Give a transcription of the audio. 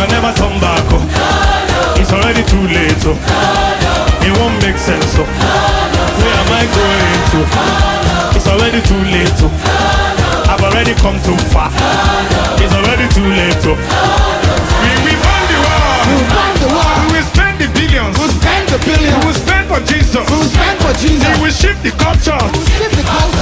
can never turn back. Oh. It's already too late. Oh. It won't make sense. Oh. Where am I going to? It's already too late. Oh. I've already come too far. It's already too late. Oh. We won the war. We won the war. We will spend the billions. We'll spend the billions. We will spend for Jesus. We'll spend for Jesus. We will shift the culture. We'll shift the culture.